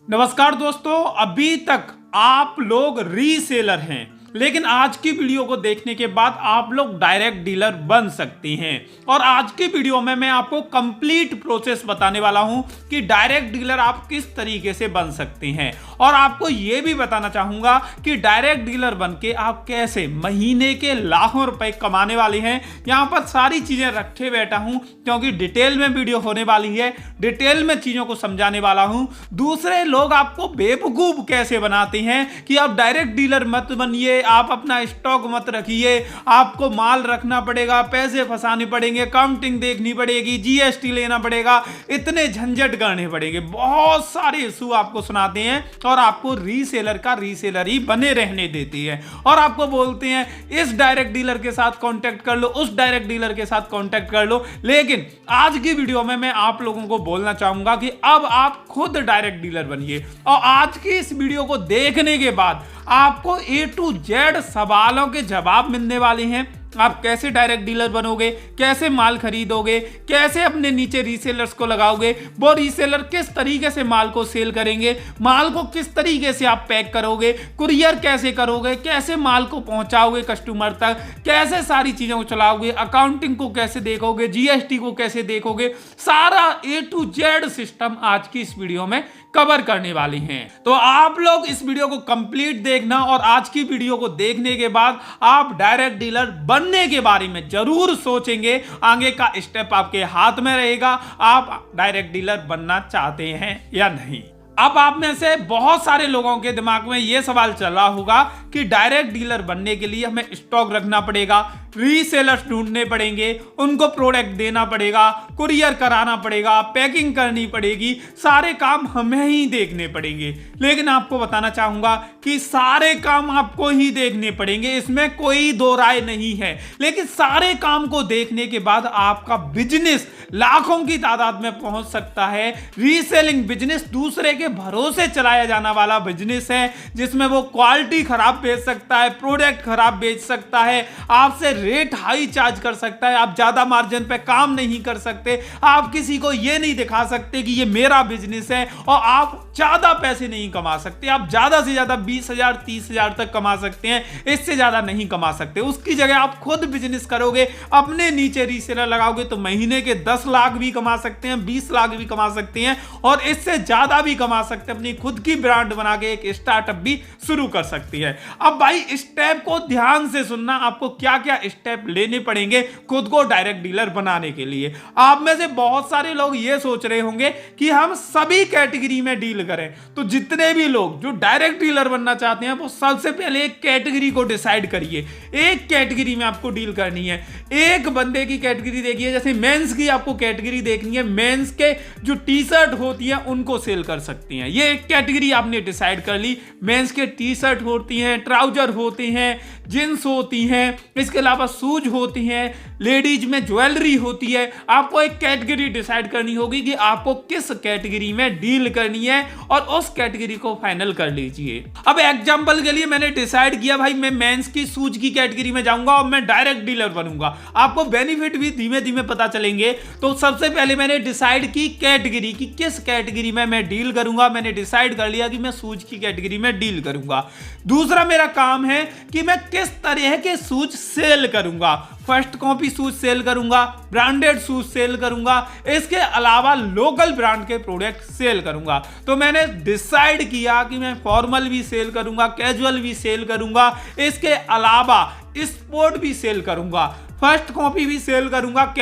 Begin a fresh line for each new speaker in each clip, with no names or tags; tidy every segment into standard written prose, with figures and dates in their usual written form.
नमस्कार दोस्तों, अभी तक आप लोग रीसेलर हैं, लेकिन आज की वीडियो को देखने के बाद आप लोग डायरेक्ट डीलर बन सकते हैं। और आज की वीडियो में मैं आपको कंप्लीट प्रोसेस बताने वाला हूं कि डायरेक्ट डीलर आप किस तरीके से बन सकते हैं। और आपको यह भी बताना चाहूंगा कि डायरेक्ट डीलर बनके आप कैसे महीने के लाखों रुपए कमाने वाले हैं। यहां पर सारी चीजें रखे बैठा हूं क्योंकि डिटेल में वीडियो होने वाली है, डिटेल में चीजों को समझाने वाला हूं। दूसरे लोग आपको बेवकूफ कैसे बनाते हैं कि आप डायरेक्ट डीलर मत बनिए, आप अपना स्टॉक मत रखिए, आपको माल रखना पड़ेगा, पैसे फंसाने पड़ेंगे, काउंटिंग देखनी पड़ेगी, जीएसटी लेना पड़ेगा, इतने झंझट करने पड़ेंगे, बहुत सारे इशू आपको सुनाते हैं और आपको रीसेलर का रीसेलर ही बने रहने देते हैं। और आपको बोलते हैं इस डायरेक्ट डीलर के साथ कांटेक्ट कर लो, उस डायरेक्ट डीलर के साथ कांटेक्ट कर लो। लेकिन आज की वीडियो में मैं आप लोगों को बोलना चाहूंगा कि अब आप खुद डायरेक्ट डीलर बनिए। और आज की इस वीडियो को देखने के बाद आपको A to Z सवालों के जवाब मिलने वाले हैं। आप कैसे डायरेक्ट डीलर बनोगे, कैसे माल खरीदोगे, कैसे अपने नीचे रीसेलर्स को लगाओगे, वो रीसेलर किस तरीके से माल को सेल करेंगे, माल को किस तरीके से आप पैक करोगे, कुरियर कैसे करोगे, कैसे माल को पहुंचाओगे कस्टमर तक, कैसे सारी चीजों को चलाओगे, अकाउंटिंग को कैसे देखोगे, जीएसटी को कैसे देखोगे, सारा A to Z सिस्टम आज की इस वीडियो में कवर करने वाले हैं। तो आप लोग इस वीडियो को कंप्लीट देखना और आज की वीडियो को देखने के बाद आप डायरेक्ट डीलर बनने के बारे में जरूर सोचेंगे। आगे का स्टेप आपके हाथ में रहेगा, आप डायरेक्ट डीलर बनना चाहते हैं या नहीं। अब आप में से बहुत सारे लोगों के दिमाग में यह सवाल चल रहा होगा कि डायरेक्ट डीलर बनने के लिए हमें स्टॉक रखना पड़ेगा, रीसेलर्स ढूंढने पड़ेंगे, उनको प्रोडक्ट देना पड़ेगा, कुरियर कराना पड़ेगा, पैकिंग करनी पड़ेगी, सारे काम हमें ही देखने पड़ेंगे। लेकिन आपको बताना चाहूंगा कि सारे काम आपको ही देखने पड़ेंगे, इसमें कोई दो राय नहीं है। लेकिन सारे काम को देखने के बाद आपका बिजनेस लाखों की तादाद में पहुंच सकता है। रीसेलिंग बिजनेस दूसरे के भरोसे चलाया जाना वाला बिजनेस है, जिसमें वो क्वालिटी खराब बेच सकता है, प्रोडक्ट खराब बेच सकता है, आपसे रेट हाई चार्ज कर सकता है, आप ज्यादा मार्जिन पे काम नहीं कर सकते, आप किसी को ये नहीं दिखा सकते कि ये मेरा बिजनेस है, और आप ज्यादा पैसे नहीं कमा सकते। आप ज्यादा से ज्यादा 20,000 30,000 तक कमा सकते हैं, इससे ज्यादा नहीं कमा सकते। उसकी जगह आप खुद बिजनेस करोगे, अपने नीचे रीसेलर लगाओगे तो महीने के 10 लाख भी कमा सकते हैं, 20 लाख भी कमा सकते हैं, और इससे ज्यादा भी कमा सकते हैं। अपनी खुद की ब्रांड बना के एक स्टार्टअप भी शुरू कर सकती है। अब भाई स्टेप को ध्यान से सुनना, आपको क्या क्या स्टेप लेने पड़ेंगे खुद को डायरेक्ट डीलर बनाने के लिए। आप में से बहुत सारे लोग ये सोच रहे होंगे कि हम सभी कैटेगरी में डील करें। तो जितने भी लोग जो डायरेक्ट डीलर बनना चाहते हैं, वो सबसे पहले एक कैटेगरी को डिसाइड करिए। एक कैटेगरी में आपको डील करनी है। एक बंदे की कैटेगरी देखिए, जैसे मेंस की आपको कैटेगरी देखनी है, मेंस के जो टी शर्ट होती है उनको सेल कर सकती हैं। ये एक कैटेगरी आपने डिसाइड कर ली। मेंस के टी शर्ट होती हैं, ट्राउजर होते हैं, जींस होती हैं, इसके अलावा शूज होती हैं, लेडीज में ज्वेलरी होती है। आपको एक कैटेगरी डिसाइड करनी होगी कि आपको किस कैटेगरी में डील करनी है, और उस कैटेगरी को फाइनल कर लीजिए। अब एग्जांपल के लिए मैंने डिसाइड किया भाई मैं मेंस की शूज की कैटेगरी में जाऊंगा और मैं डायरेक्ट डीलर बनूंगा। आपको बेनिफिट भी धीमे धीमे पता चलेंगे। तो सबसे पहले मैंने डिसाइड की कैटेगरी की, किस कैटेगरी में मैं डील करूंगा। मैंने डिसाइड कर लिया कि मैं शूज की कैटेगरी में डील करूंगा। दूसरा मेरा काम है कि मैं किस तरह के शूज सेल करूंगा। फर्स्ट कॉपी शूज सेल करूंगा, ब्रांडेड शूज सेल करूंगा, इसके अलावा लोकल ब्रांड के प्रोडक्ट सेल करूंगा। तो मैंने डिसाइड किया कि मैं फॉर्मल भी सेल करूंगा, कैजुअल भी सेल करूंगा, इसके अलावा स्पोर्ट भी सेल करूंगा, फर्स्ट कॉपी भी सेल करूंगा,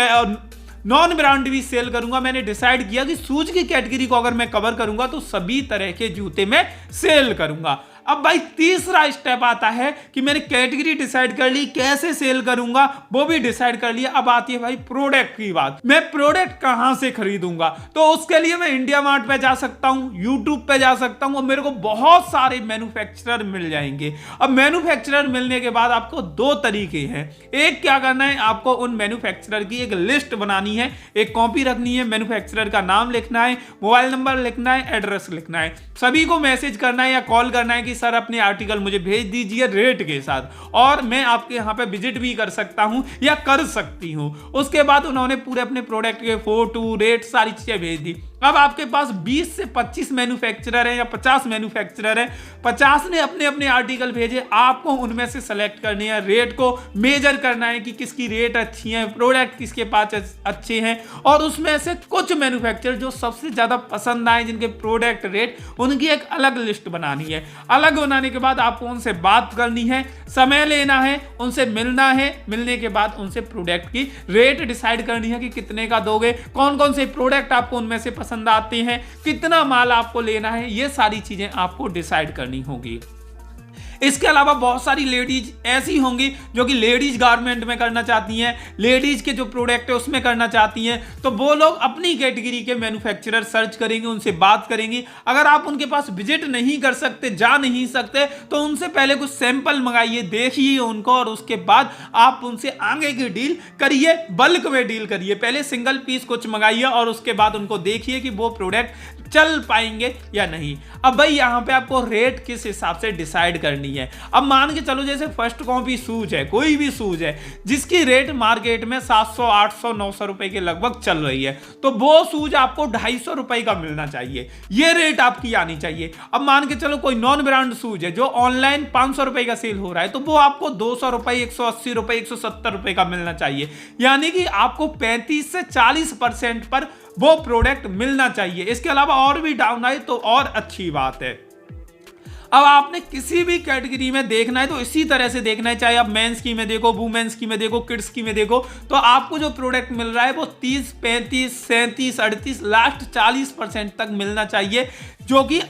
नॉन ब्रांड भी सेल करूंगा। मैंने डिसाइड किया कि शूज की कैटेगरी को अगर मैं कवर करूंगा तो सभी तरह के जूते में सेल करूंगा। अब भाई तीसरा स्टेप आता है कि मैंने कैटेगरी डिसाइड कर ली, कैसे सेल करूंगा वो भी डिसाइड कर लिया। अब आती है भाई प्रोडक्ट की बात। मैं प्रोडक्ट कहां से खरीदूंगा? तो उसके लिए मैं इंडिया मार्ट पे जा सकता हूं, यूट्यूब पे जा सकता हूं, और मेरे को बहुत सारे मैन्युफैक्चरर मिल जाएंगे। अब मैन्युफैक्चरर मिलने के बाद आपको दो तरीके हैं। एक क्या करना है, आपको उन मैन्युफैक्चरर की एक लिस्ट बनानी है, एक कॉपी रखनी है, मैन्युफैक्चरर का नाम लिखना है, मोबाइल नंबर लिखना है, एड्रेस लिखना है, सभी को मैसेज करना है या कॉल करना है कि सर अपने आर्टिकल मुझे भेज दीजिए रेट के साथ, और मैं आपके यहां पे विजिट भी कर सकता हूं या कर सकती हूं। उसके बाद उन्होंने पूरे अपने प्रोडक्ट के फोटो, रेट, सारी चीजें भेज दी। अब आपके पास 20 से 25 मैन्युफैक्चरर है या 50 मैन्युफैक्चरर है, 50 ने अपने अपने आर्टिकल भेजे, आपको उनमें से सेलेक्ट करनी है, रेट को मेजर करना है कि किसकी रेट अच्छी है, प्रोडक्ट किसके पास अच्छे हैं, और उसमें से कुछ मैन्युफैक्चरर जो सबसे ज्यादा पसंद आए, जिनके प्रोडक्ट रेट, उनकी एक अलग लिस्ट बनानी है। अलग बनाने के बाद आपको उनसे बात करनी है, समय लेना है, उनसे मिलना है, मिलने के बाद उनसे प्रोडक्ट की रेट डिसाइड करनी है कि कितने का दोगे, कौन कौन से प्रोडक्ट आपको उनमें से पसंद आते हैं, कितना माल आपको लेना है, ये सारी चीजें आपको डिसाइड करनी होगी। इसके अलावा बहुत सारी लेडीज ऐसी होंगी जो कि लेडीज गारमेंट में करना चाहती हैं, लेडीज के जो प्रोडक्ट है उसमें करना चाहती हैं, तो वो लोग अपनी कैटेगरी के मैन्युफैक्चरर सर्च करेंगे, उनसे बात करेंगी। अगर आप उनके पास विजिट नहीं कर सकते, जा नहीं सकते, तो उनसे पहले कुछ सैंपल मंगाइए, देखिए उनको, और उसके बाद आप उनसे आगे की डील करिए, बल्क में डील करिए। पहले सिंगल पीस कुछ मंगाइए और उसके बाद उनको देखिए कि वो प्रोडक्ट चल पाएंगे या नहीं। अब भाई यहाँ पे आपको रेट किस हिसाब से डिसाइड करनी है। अब मान के चलो जैसे फर्स्ट कॉपी शूज है, कोई भी शूज है जिसकी रेट मार्केट में 700, 800, 900 रुपए के लगभग चल रही है, तो वो शूज आपको 250 रुपए का मिलना चाहिए, ये रेट आपकी आनी चाहिए। अब मान के चलो कोई नॉन ब्रांड शूज है जो ऑनलाइन 500 रुपए का सेल हो रहा है, तो वो आपको 200 रुपए, 180 रुपए, 170 रुपए का मिलना चाहिए, यानी कि आपको 35 से 40% पर वो प्रोडक्ट मिलना चाहिए। इसके अलावा और भी डाउन आए तो और अच्छी बात है। अब आपने किसी भी कैटेगरी में देखना है तो इसी तरह से देखना है, चाहे आप मेंस की में देखो, वुमेन्स की में देखो, किड्स की में देखो, तो आपको जो प्रोडक्ट मिल रहा है वो 30, 35, 37, 38, लास्ट 40% तक मिलना चाहिए, जो कि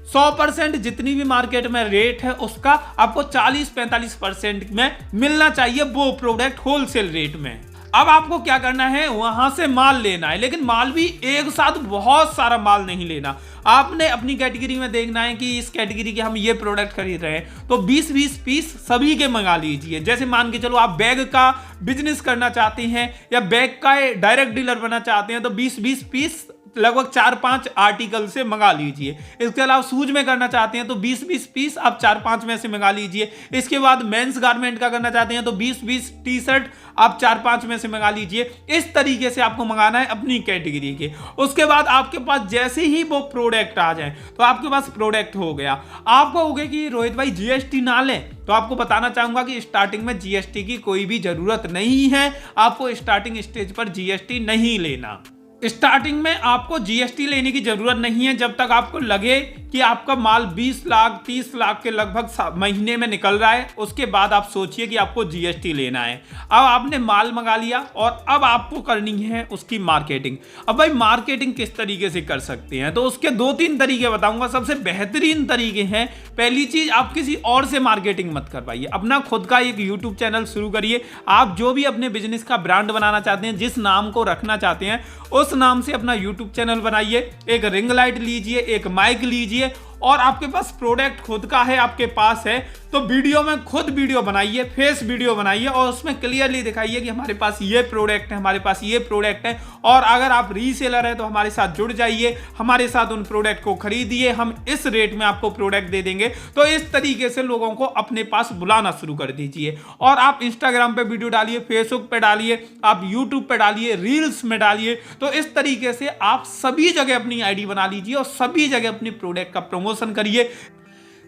100% जितनी भी मार्केट में रेट है उसका आपको 40-45% में मिलना चाहिए, वो प्रोडक्ट होलसेल रेट में। अब आपको क्या करना है, वहां से माल लेना है, लेकिन माल भी एक साथ बहुत सारा माल नहीं लेना। आपने अपनी कैटेगरी में देखना है कि इस कैटेगरी के हम ये प्रोडक्ट खरीद रहे हैं, तो 20-20 पीस सभी के मंगा लीजिए। जैसे मान के चलो आप बैग का बिजनेस करना चाहते हैं या बैग का डायरेक्ट डीलर बनना चाहते हैं, तो 20-20 पीस लगभग 4-5 आर्टिकल से मंगा लीजिए। इसके अलावा शूज में करना चाहते हैं तो 20-20 पीस आप 4-5 में से मंगा लीजिए। इसके बाद मेंस गारमेंट का करना चाहते हैं तो 20-20 टी शर्ट आप 4-5 में से मंगा लीजिए। इस तरीके से आपको मंगाना है अपनी कैटेगरी के। उसके बाद आपके पास जैसे ही वो प्रोडक्ट आ जाए, तो आपके पास प्रोडक्ट हो गया। आपको हो गया कि रोहित भाई जीएसटी ना लें, तो आपको बताना चाहूंगा कि स्टार्टिंग में जीएसटी की कोई भी जरूरत नहीं है। आपको स्टार्टिंग स्टेज पर जीएसटी नहीं लेना। स्टार्टिंग में आपको जीएसटी लेने की जरूरत नहीं है जब तक आपको लगे कि आपका माल 20 लाख 30 लाख के लगभग महीने में निकल रहा है। उसके बाद आप सोचिए कि आपको जीएसटी लेना है। अब आपने माल मंगा लिया और अब आपको करनी है उसकी मार्केटिंग। अब भाई मार्केटिंग किस तरीके से कर सकते हैं, तो उसके 2-3 तरीके बताऊंगा। सबसे बेहतरीन तरीके हैं, पहली चीज आप किसी और से मार्केटिंग मत करवाइए, अपना खुद का एक यूट्यूब चैनल शुरू करिए। आप जो भी अपने बिजनेस का ब्रांड बनाना चाहते हैं, जिस नाम को रखना चाहते हैं, उस नाम से अपना यूट्यूब चैनल बनाइए। एक रिंग लाइट लीजिए, एक माइक लीजिए, और आपके पास प्रोडक्ट खुद का है, आपके पास है, तो वीडियो में खुद वीडियो बनाइए, फेस वीडियो बनाइए, और उसमें क्लियरली दिखाइए कि हमारे पास ये प्रोडक्ट है, हमारे पास ये प्रोडक्ट है, और अगर आप रीसेलर है तो हमारे साथ जुड़ जाइए, हमारे साथ उन प्रोडक्ट को खरीदिए, हम इस रेट में आपको प्रोडक्ट दे देंगे। तो इस तरीके से लोगों को अपने पास बुलाना शुरू कर दीजिए। और आप इंस्टाग्राम पे वीडियो डालिए, फेसबुक पे डालिए, आप यूट्यूब पे डालिए, रील्स में डालिए। तो इस तरीके से आप सभी जगह अपनी आईडी बना लीजिए और सभी जगह अपनी प्रोडक्ट का प्रमोशन करिए।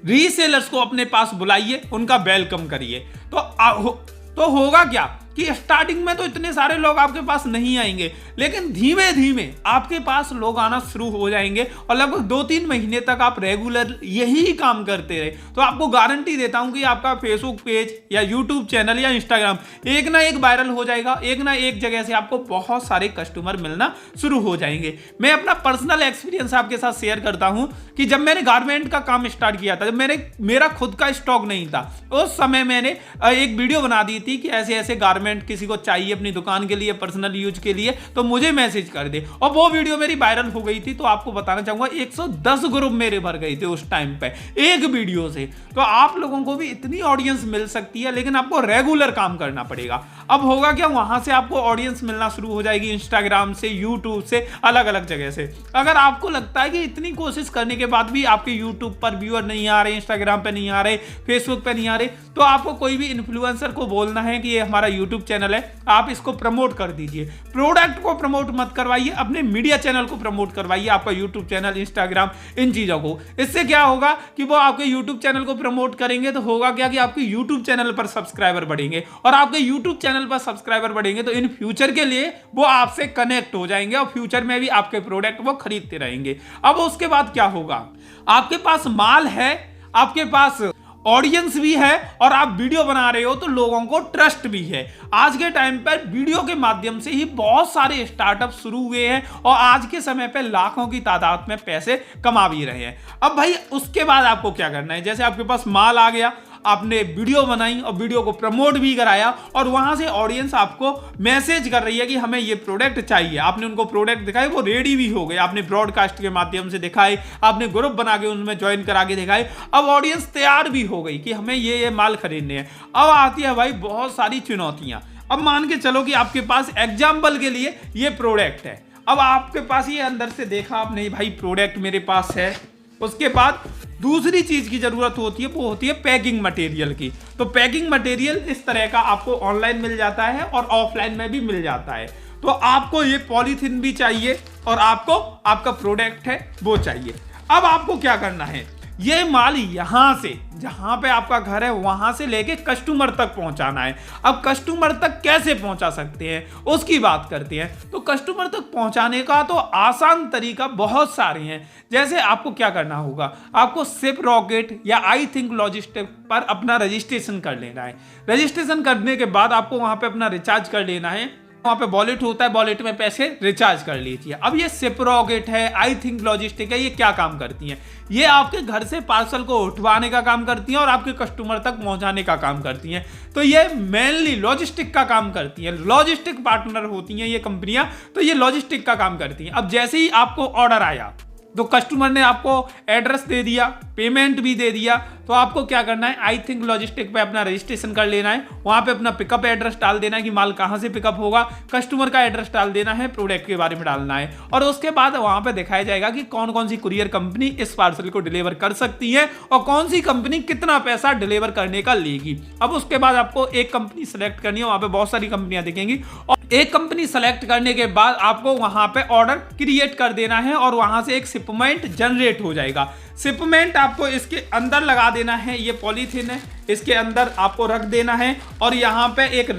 रीसेलर्स को अपने पास बुलाइए, उनका वेलकम करिए। तो होगा क्या कि स्टार्टिंग में तो इतने सारे लोग आपके पास नहीं आएंगे, लेकिन धीमे धीमे आपके पास लोग आना शुरू हो जाएंगे, और लगभग 2-3 महीने तक आप रेगुलर यही काम करते रहे, तो आपको गारंटी देता हूं कि आपका फेसबुक पेज या यूट्यूब चैनल या इंस्टाग्राम एक ना एक वायरल हो जाएगा। एक ना एक जगह से आपको बहुत सारे कस्टमर मिलना शुरू हो जाएंगे। मैं अपना पर्सनल एक्सपीरियंस आपके साथ शेयर करता हूं कि जब मैंने गारमेंट का काम स्टार्ट किया था, जब मेरा खुद का स्टॉक नहीं था, उस समय मैंने एक वीडियो बना दी थी कि ऐसे ऐसे गारमेंट किसी को चाहिए अपनी दुकान के लिए, पर्सनल यूज के लिए, तो मुझे मैसेज कर दे। और वो वीडियो मेरी वायरल हो गई थी। तो आपको बताना चाहूंगा 110 ग्रुप मेरे भर गए थे उस टाइम पे एक वीडियो से। तो आप लोगों को भी इतनी ऑडियंस मिल सकती है, लेकिन आपको रेगुलर काम करना पड़ेगा। अब होगा क्या, वहां से आपको ऑडियंस मिलना शुरू हो जाएगी, इंस्टाग्राम से, यूट्यूब से, अलग अलग जगह से। अगर आपको लगता है कि इतनी कोशिश करने के बाद भी आपके यूट्यूब पर व्यूअर नहीं आ रहे, इंस्टाग्राम पे नहीं आ रहे, फेसबुक पे नहीं आ रहे, तो आपको कोई भी इन्फ्लुएंसर को बोलना है कि ये हमारा यूट्यूब यूट्यूब चैनल है, आप इसको प्रमोट कर दीजिए। प्रोडक्ट को प्रमोट मत करवाइए, अपने मीडिया चैनल को प्रमोट करवाइए, आपका यूट्यूब चैनल, इंस्टाग्राम, इन चीज़ों को। इससे क्या होगा कि वो आपके यूट्यूब चैनल को प्रमोट करेंगे तो होगा क्या कि आपके यूट्यूब चैनल पर सब्सक्राइबर बढ़ेंगे, और आपके यूट्यूब चैनल पर सब्सक्राइबर बढ़ेंगे तो इन फ्यूचर के लिए वो आपसे कनेक्ट हो जाएंगे और फ्यूचर में भी आपके प्रोडक्ट वो खरीदते रहेंगे। अब उसके बाद क्या होगा, आपके पास माल है, आपके पास ऑडियंस भी है और आप वीडियो बना रहे हो तो लोगों को ट्रस्ट भी है। आज के टाइम पर वीडियो के माध्यम से ही बहुत सारे स्टार्टअप शुरू हुए हैं और आज के समय पे लाखों की तादाद में पैसे कमा भी रहे हैं। अब भाई उसके बाद आपको क्या करना है, जैसे आपके पास माल आ गया, आपने वीडियो बनाई और वीडियो को प्रमोट भी कराया और वहां से ऑडियंस आपको मैसेज कर रही है कि हमें ये प्रोडक्ट चाहिए, आपने उनको प्रोडक्ट दिखाए, वो रेडी भी हो गए, आपने ब्रॉडकास्ट के माध्यम से दिखाए, आपने ग्रुप बना के उनमें ज्वाइन करा के दिखाए, अब ऑडियंस तैयार भी हो गई कि हमें ये माल खरीदने हैं। अब आती है भाई बहुत सारी चुनौतियां। अब मान के चलो कि आपके पास एग्जाम्पल के लिए ये प्रोडक्ट है, अब आपके पास ये अंदर से देखा आपने भाई प्रोडक्ट मेरे पास है, उसके बाद दूसरी चीज की जरूरत होती है, वो होती है पैकिंग मटेरियल की। तो पैकिंग मटेरियल इस तरह का आपको ऑनलाइन मिल जाता है और ऑफलाइन में भी मिल जाता है। तो आपको ये पॉलीथीन भी चाहिए और आपको आपका प्रोडक्ट है वो चाहिए। अब आपको क्या करना है, ये माल यहां से, जहां पे आपका घर है वहां से लेके कस्टमर तक पहुंचाना है। अब कस्टमर तक कैसे पहुंचा सकते हैं उसकी बात करते हैं। तो कस्टमर तक पहुंचाने का तो आसान तरीका बहुत सारे हैं। जैसे आपको क्या करना होगा, आपको शिप रॉकेट या आई थिंक लॉजिस्टिक पर अपना रजिस्ट्रेशन कर लेना है। रजिस्ट्रेशन करने के बाद आपको वहां पे अपना रिचार्ज कर लेना है, वहां पे वॉलेट होता है, वॉलेट में पैसे रिचार्ज कर लीजिए। अब ये शिप रॉकेट है, आई थिंक लॉजिस्टिक है, ये क्या काम करती हैं, ये आपके घर से पार्सल को उठवाने का काम करती हैं और आपके कस्टमर तक पहुंचाने का काम करती हैं। तो ये मेनली लॉजिस्टिक का काम करती हैं, लॉजिस्टिक पार्टनर होती हैं ये कंपनियां, तो ये लॉजिस्टिक का काम करती हैं। अब जैसे ही आपको ऑर्डर आया तो कस्टमर ने आपको एड्रेस दे दिया, पेमेंट भी दे दिया, तो आपको क्या करना है, आई थिंक लॉजिस्टिक पे अपना रजिस्ट्रेशन कर लेना है, वहां पे अपना पिकअप एड्रेस डाल देना है कि माल कहां से पिकअप होगा, कस्टमर का एड्रेस डाल देना है, प्रोडक्ट के बारे में डालना है, और उसके बाद वहां पे दिखाया जाएगा कि कौन कौन सी कुरियर कंपनी इस पार्सल को डिलीवर कर सकती है और कौन सी कंपनी कितना पैसा डिलीवर करने का लेगी। अब उसके बाद आपको एक कंपनी सेलेक्ट करनी है, वहां पे बहुत सारी कंपनियां दिखेंगी और एक कंपनी सेलेक्ट करने के बाद आपको वहां पे ऑर्डर क्रिएट कर देना है और वहां से एक शिपमेंट जनरेट हो जाएगा। शिपमेंट आपको इसके अंदर लगा देना है, ये पॉलीथीन है, इसके अंदर आपको रख देना है और यहाँ पे एक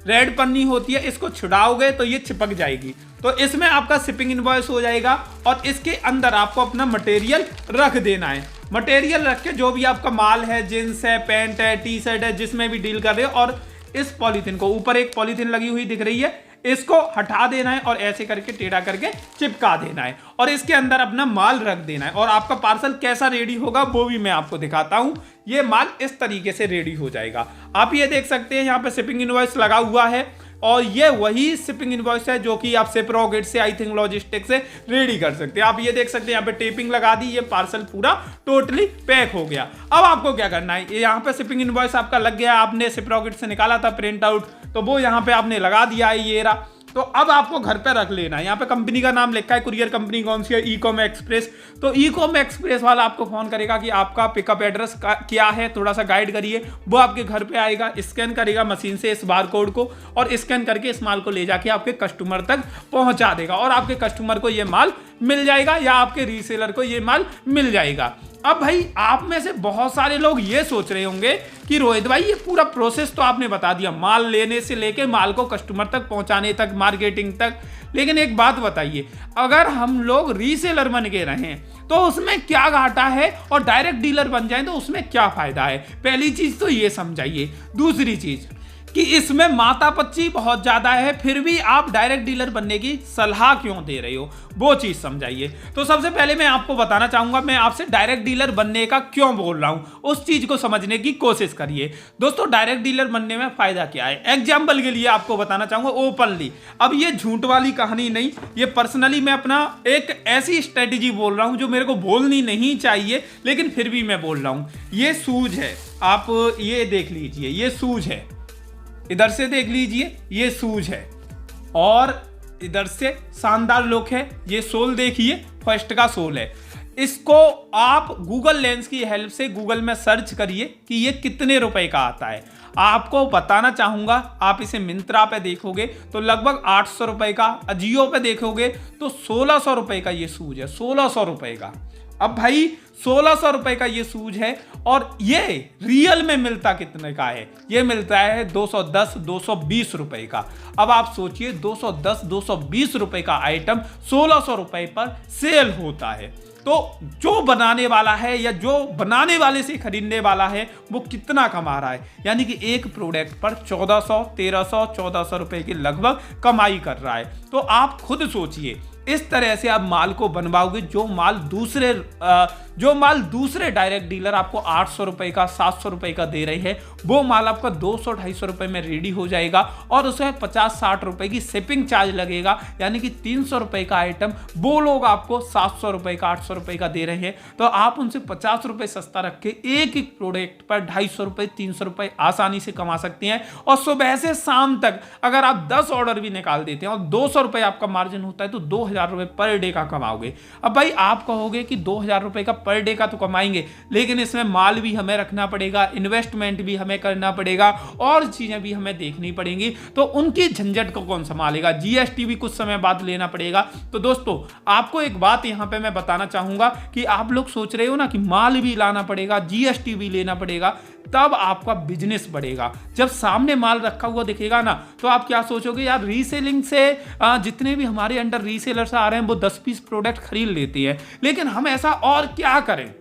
रेड पन्नी होती है, इसको छुड़ाओगे तो ये चिपक जाएगी। तो इसमें आपका शिपिंग इनवॉइस हो जाएगा और इसके अंदर आपको अपना मटेरियल रख देना है। मटेरियल रख के जो भी आपका माल है, जींस है, पैंट है, टी शर्ट है, जिसमें भी डील कर रहे हो, और इस पॉलीथीन को, ऊपर एक पॉलीथीन लगी हुई दिख रही है, इसको हटा देना है और ऐसे करके टेढ़ा करके चिपका देना है और इसके अंदर अपना माल रख देना है। और आपका पार्सल कैसा रेडी होगा वो भी मैं आपको दिखाता हूं। ये माल इस तरीके से रेडी हो जाएगा। आप ये देख सकते हैं यहाँ पे शिपिंग इनवॉइस लगा हुआ है और ये वही शिपिंग इनवॉइस है जो कि आप शिप रॉकेट से, आई थिंक लॉजिस्टिक से रेडी कर सकते हैं। आप ये देख सकते हैं यहाँ पे टेपिंग लगा दी, ये पार्सल पूरा टोटली पैक हो गया। अब आपको क्या करना है, ये यहाँ पे शिपिंग इनवॉइस आपका लग गया, आपने शिप रॉकेट से निकाला था प्रिंट आउट, तो वो यहाँ पे आपने लगा दिया है, ये रहा। तो अब आपको घर पे रख लेना है। यहाँ पे कंपनी का नाम लिखा है, कुरियर कंपनी कौन सी है, ई-कॉम एक्सप्रेस। तो ई-कॉम एक्सप्रेस वाला आपको फोन करेगा कि आपका पिकअप एड्रेस क्या है, थोड़ा सा गाइड करिए। वो आपके घर पे आएगा, स्कैन करेगा मशीन से इस बार कोड को और स्कैन करके इस माल को ले जाके आपके कस्टमर तक पहुंचा देगा और आपके कस्टमर को ये माल मिल जाएगा या आपके रीसेलर को ये माल मिल जाएगा। अब भाई आप में से बहुत सारे लोग ये सोच रहे होंगे कि रोहित भाई ये पूरा प्रोसेस तो आपने बता दिया, माल लेने से लेके माल को कस्टमर तक पहुंचाने तक, मार्केटिंग तक, लेकिन एक बात बताइए, अगर हम लोग रीसेलर बन के रहें तो उसमें क्या घाटा है और डायरेक्ट डीलर बन जाएं तो उसमें क्या फायदा है? पहली चीज तो ये समझाइए। दूसरी चीज कि इसमें मातापच्ची बहुत ज्यादा है, फिर भी आप डायरेक्ट डीलर बनने की सलाह क्यों दे रहे हो, वो चीज समझाइए। तो सबसे पहले मैं आपको बताना चाहूंगा, मैं आपसे डायरेक्ट डीलर बनने का क्यों बोल रहा हूं, उस चीज को समझने की कोशिश करिए। दोस्तों डायरेक्ट डीलर बनने में फायदा क्या है, एग्जाम्पल के लिए आपको बताना चाहूंगा ओपनली। अब ये झूठ वाली कहानी नहीं, ये पर्सनली मैं अपना एक ऐसी स्ट्रेटेजी बोल रहा हूं जो मेरे को बोलनी नहीं चाहिए लेकिन फिर भी मैं बोल रहा हूं। ये सूज है, आप ये देख लीजिए, ये सूज है, इधर से देख लीजिए, ये सूज है और इधर से शानदार लुक है। ये सोल देखिए, फर्स्ट का सोल है। इसको आप गूगल लेंस की हेल्प से गूगल में सर्च करिए कि ये कितने रुपए का आता है। आपको बताना चाहूंगा, आप इसे मिंत्रा पे देखोगे तो लगभग 800 रुपए का, अजियो पे देखोगे तो 1600 रुपए का ये शूज है, 1600 रुपए का। अब भाई 1600 रुपए का ये शूज है और ये रियल में मिलता कितने का है? ये मिलता है 210-220 रुपए का। अब आप सोचिए 210-220 रुपए का आइटम 1600 रुपए पर सेल होता है, तो जो बनाने वाला है या जो बनाने वाले से खरीदने वाला है वो कितना कमा रहा है? यानी कि एक प्रोडक्ट पर 1400, 1300, 1400 रुपए की लगभग कमाई कर रहा है। तो आप खुद सोचिए, इस तरह से आप माल को बनवाओगे, जो माल दूसरे डायरेक्ट डीलर आपको 800 रुपए का, 700 रुपए का दे रहे हैं, वो माल आपका 200-250 रुपए में रेडी हो जाएगा और उसमें 50-60 रुपए की शिपिंग चार्ज लगेगा। यानी कि 300 रुपए का आइटम वो लोग आपको 700 रुपए का, 800 रुपए का दे रहे हैं, तो आप उनसे 50 रुपए सस्ता रख के एक एक प्रोडक्ट पर 250 रुपए, 300 रुपए आसानी से कमा सकते हैं। और सुबह से शाम तक अगर आप 10 ऑर्डर भी निकाल देते हैं और 200 रुपए आपका मार्जिन होता है तो 2000 रुपए पर डे का कमाओगे। अब भाई आप कहोगे कि 2000 रुपए का पर डे का तो कमाएंगे, लेकिन इसमें माल भी हमें रखना पड़ेगा, इन्वेस्टमेंट भी हमें करना पड़ेगा और चीजें भी हमें देखनी पड़ेंगी, तो उनकी झंझट को कौन संभालेगा? जीएसटी भी कुछ समय बाद लेना पड़ेगा। तो दोस्तों आपको एक बात यहां पे मैं बताना चाहूंगा कि आप लोग सोच रहे हो ना कि माल भी लाना पड़ेगा, जीएसटी भी लेना पड़ेगा, तब आपका बिजनेस बढ़ेगा। जब सामने माल रखा हुआ दिखेगा ना तो आप क्या सोचोगे, यार रीसेलिंग से जितने भी हमारे अंडर रीसेलर्स आ रहे हैं वो 10-20 प्रोडक्ट खरीद लेती है, लेकिन हम ऐसा और क्या करें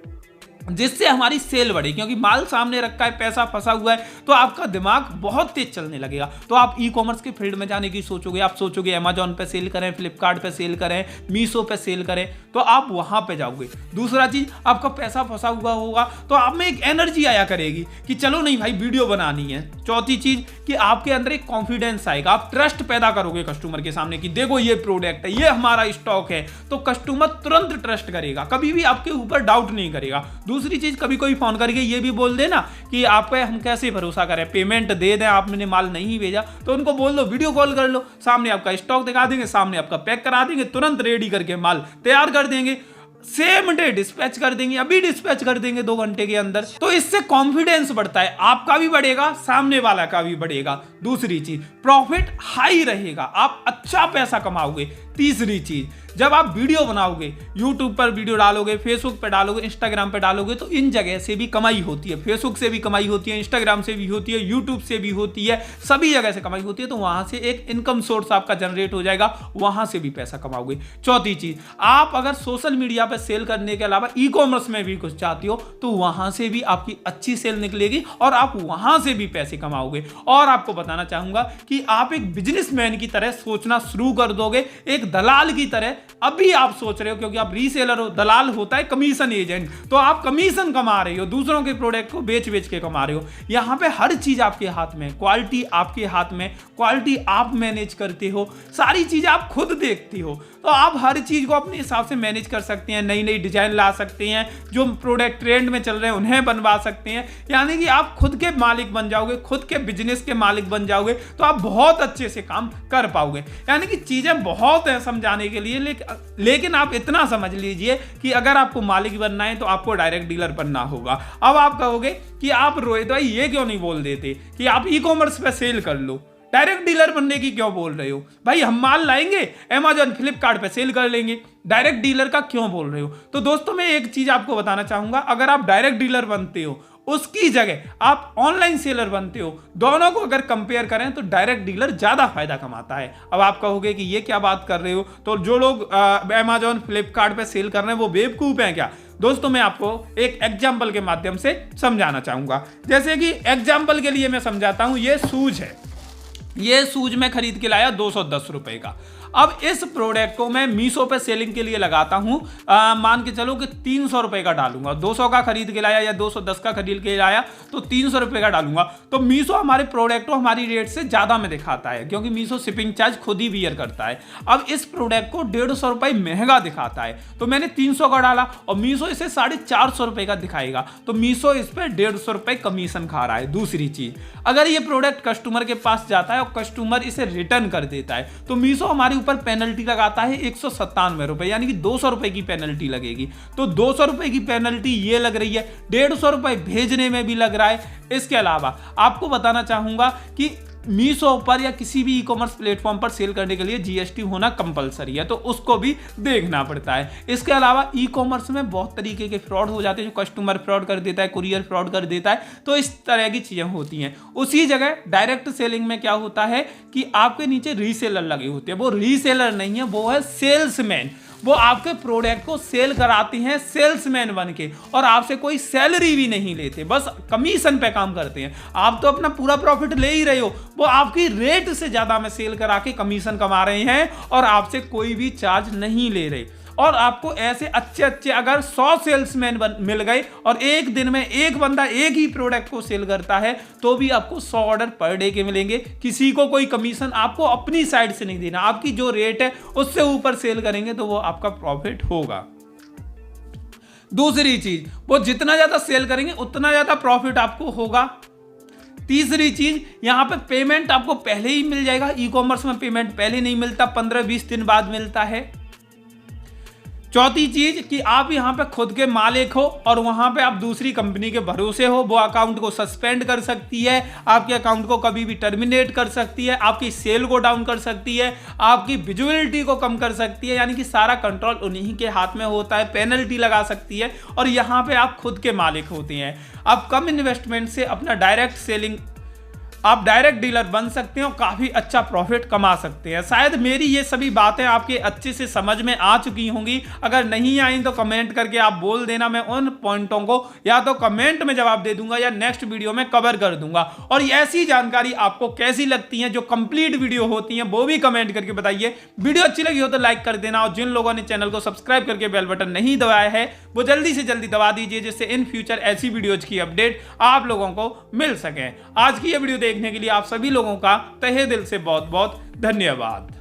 जिससे हमारी सेल बढ़े? क्योंकि माल सामने रखा है, पैसा फंसा हुआ है, तो आपका दिमाग बहुत तेज चलने लगेगा। तो आप ई कॉमर्स के फील्ड में जाने की सोचोगे, आप सोचोगे अमेजॉन पे सेल करें, फ्लिपकार्ट पे सेल करें, मीशो पे सेल करें, तो आप वहां पे जाओगे। दूसरा चीज, आपका पैसा फंसा हुआ होगा तो आप में एक एनर्जी आया करेगी कि चलो नहीं भाई वीडियो बनानी है। चौथी चीज कि आपके अंदर एक कॉन्फिडेंस आएगा, आप ट्रस्ट पैदा करोगे कस्टमर के सामने कि देखो ये प्रोडक्ट है, ये हमारा स्टॉक है, तो कस्टमर तुरंत ट्रस्ट करेगा, कभी भी आपके ऊपर डाउट नहीं करेगा। दूसरी चीज, कभी कोई फोन करके ये भी बोल देना कि आप पे हम कैसे भरोसा करें, पेमेंट दे दें, आपने माल नहीं भेजा तो उनको बोल दो वीडियो कॉल कर लो, सामने आपका स्टॉक दिखा देंगे, सामने आपका पैक करा देंगे, तुरंत रेडी करके माल तैयार कर देंगे, सेम डे डिस्पैच कर देंगे, अभी डिस्पैच कर देंगे 2 घंटे के अंदर। तो इससे कॉन्फिडेंस बढ़ता है, आपका भी बढ़ेगा, सामने वाला का भी बढ़ेगा। दूसरी चीज, प्रॉफिट हाई रहेगा, आप अच्छा पैसा कमाओगे। तीसरी चीज, जब आप वीडियो बनाओगे, यूट्यूब पर वीडियो डालोगे, फेसबुक पे डालोगे, इंस्टाग्राम पे डालोगे, तो इन जगह से भी कमाई होती है, फेसबुक से भी कमाई होती है, इंस्टाग्राम से भी होती है, यूट्यूब से भी होती है, सभी जगह से कमाई होती है। तो वहां से एक इनकम सोर्स आपका जनरेट हो जाएगा, वहां से भी पैसा कमाओगे। चौथी चीज, आप अगर सोशल मीडिया पर सेल करने के अलावा ई कॉमर्स में भी कुछ चाहती हो तो वहां से भी आपकी अच्छी सेल निकलेगी और आप वहां से भी पैसे कमाओगे। और आपको बताना चाहूंगा कि आप एक बिजनेसमैन की तरह सोचना शुरू कर दोगे, एक दलाल की तरह अभी आप सोच रहे हो, क्योंकि आप रीसेलर हो, दलाल होता है कमीशन एजेंट, तो आप कमीशन कमा रहे हो, दूसरों के प्रोडक्ट को बेच बेच के कमा रहे हो। यहां पे हर चीज आपके हाथ में, क्वालिटी आपके हाथ में, क्वालिटी आप मैनेज करते हो, सारी चीज आप खुद देखते हो, तो आप हर चीज को अपने हिसाब से मैनेज कर सकते हैं, नई नई डिजाइन ला सकते हैं, जो प्रोडक्ट ट्रेंड में चल रहे हैं उन्हें बनवा सकते हैं। यानी कि आप खुद के मालिक बन जाओगे, खुद के बिजनेस के मालिक बन जाओगे, तो आप बहुत अच्छे से काम कर पाओगे। यानी कि चीजें बहुत है समझाने के लिए, लेकिन आप इतना समझ लीजिए कि अगर आपको मालिक बनना है तो आपको डायरेक्ट डीलर बनना होगा। अब आप कहोगे कि आप रोहित भाई ये क्यों नहीं बोल देते कि आप ई कॉमर्स पे सेल कर लो, डायरेक्ट डीलर बनने की क्यों बोल रहे हो? भाई हम माल लाएंगे, अमेजॉन फ्लिपकार्ट पे सेल कर लेंगे, डायरेक्ट डीलर का क्यों बोल रहे हो? तो दोस्तों मैं एक चीज आपको बताना चाहूंगा, अगर आप डायरेक्ट डीलर बनते हो उसकी जगह आप ऑनलाइन सेलर बनते हो, दोनों को अगर कंपेयर करें तो डायरेक्ट डीलर ज्यादा फायदा कमाता है। अब आप कहोगे कि ये क्या बात कर रहे हो, तो जो लोग अमेजॉन फ्लिपकार्ट पे सेल कर रहे हैं वो बेवकूफ हैं क्या? दोस्तों मैं आपको एक एग्जाम्पल के माध्यम से समझाना चाहूंगा। जैसे कि एग्जाम्पल के लिए मैं समझाता हूं, ये शूज है, ये शूज मैं खरीद के लाया 210 रुपए का। अब इस प्रोडक्ट को मैं मीशो पे सेलिंग के लिए लगाता हूं, मान के चलो कि 300 रुपए का डालूंगा, 200 का खरीद के लाया या 210 का खरीद के लाया तो 300 रुपए का डालूंगा, तो मीशो हमारे प्रोडक्ट को हमारी रेट से ज्यादा में दिखाता है, क्योंकि मीशो शिपिंग चार्ज खुद ही बियर करता है। अब इस प्रोडक्ट को 150 रुपए महंगा दिखाता है, तो मैंने 300 का डाला और मीशो इसे 450 रुपए का दिखाएगा, तो मीशो इस पर 150 रुपए कमीशन खा रहा है। दूसरी चीज, अगर ये प्रोडक्ट कस्टमर के पास जाता है और कस्टमर इसे रिटर्न कर देता है तो मीशो हमारे ऊपर पेनल्टी लगाता है 197 रुपए, यानी कि 200 रुपए की पेनल्टी लगेगी। तो 200 रुपए की पेनल्टी ये लग रही है, 150 रुपए भेजने में भी लग रहा है। इसके अलावा आपको बताना चाहूंगा कि मीशो पर या किसी भी ई कॉमर्स प्लेटफॉर्म पर सेल करने के लिए जीएसटी होना कंपलसरी है, तो उसको भी देखना पड़ता है। इसके अलावा ई कॉमर्स में बहुत तरीके के फ्रॉड हो जाते हैं, जो कस्टमर फ्रॉड कर देता है, कुरियर फ्रॉड कर देता है, तो इस तरह की चीजें होती हैं। उसी जगह डायरेक्ट सेलिंग में क्या होता है कि आपके नीचे रीसेलर लगे होते हैं। वो रीसेलर नहीं है, वो है सेल्समैन। वो आपके प्रोडक्ट को सेल कराते हैं सेल्समैन बन के, और आपसे कोई सैलरी भी नहीं लेते, बस कमीशन पे काम करते हैं। आप तो अपना पूरा प्रॉफिट ले ही रहे हो, वो आपकी रेट से ज्यादा में सेल करा के कमीशन कमा रहे हैं और आपसे कोई भी चार्ज नहीं ले रहे। और आपको ऐसे अच्छे अगर 100 सेल्समैन मिल गए और एक दिन में एक बंदा एक ही प्रोडक्ट को सेल करता है, तो भी आपको 100 ऑर्डर पर डे के मिलेंगे। किसी को कोई कमीशन आपको अपनी साइड से नहीं देना, आपकी जो रेट है उससे ऊपर सेल करेंगे तो वो आपका प्रॉफिट होगा। दूसरी चीज, वो जितना ज्यादा सेल करेंगे उतना ज्यादा प्रॉफिट आपको होगा। तीसरी चीज, यहां पे पेमेंट आपको पहले ही मिल जाएगा। ई कॉमर्स में पेमेंट पहले नहीं मिलता, 15-20 दिन बाद मिलता है। चौथी चीज कि आप यहां पे खुद के मालिक हो और वहां पे आप दूसरी कंपनी के भरोसे हो, वो अकाउंट को सस्पेंड कर सकती है, आपके अकाउंट को कभी भी टर्मिनेट कर सकती है, आपकी सेल को डाउन कर सकती है, आपकी विजिबिलिटी को कम कर सकती है, यानी कि सारा कंट्रोल उन्हीं के हाथ में होता है, पेनल्टी लगा सकती है, और यहां पे आप खुद के मालिक होते हैं। आप कम इन्वेस्टमेंट से अपना डायरेक्ट सेलिंग, आप डायरेक्ट डीलर बन सकते हैं और काफी अच्छा प्रॉफिट कमा सकते हैं। शायद मेरी ये सभी बातें आपके अच्छे से समझ में आ चुकी होंगी। अगर नहीं आई तो कमेंट करके आप बोल देना, मैं उन पॉइंटों को या तो कमेंट में जवाब दे दूंगा या नेक्स्ट वीडियो में कवर कर दूंगा। और ऐसी जानकारी आपको कैसी लगती है, जो कंप्लीट वीडियो होती है, वो भी कमेंट करके बताइए। वीडियो अच्छी लगी हो तो लाइक कर देना, और जिन लोगों ने चैनल को सब्सक्राइब करके बेल बटन नहीं दबाया है वो जल्दी से जल्दी दबा दीजिए, जिससे इन फ्यूचर ऐसी वीडियोज की अपडेट आप लोगों को मिल सके। आज की ये वीडियो देखने के लिए आप सभी लोगों का तहे दिल से बहुत बहुत धन्यवाद।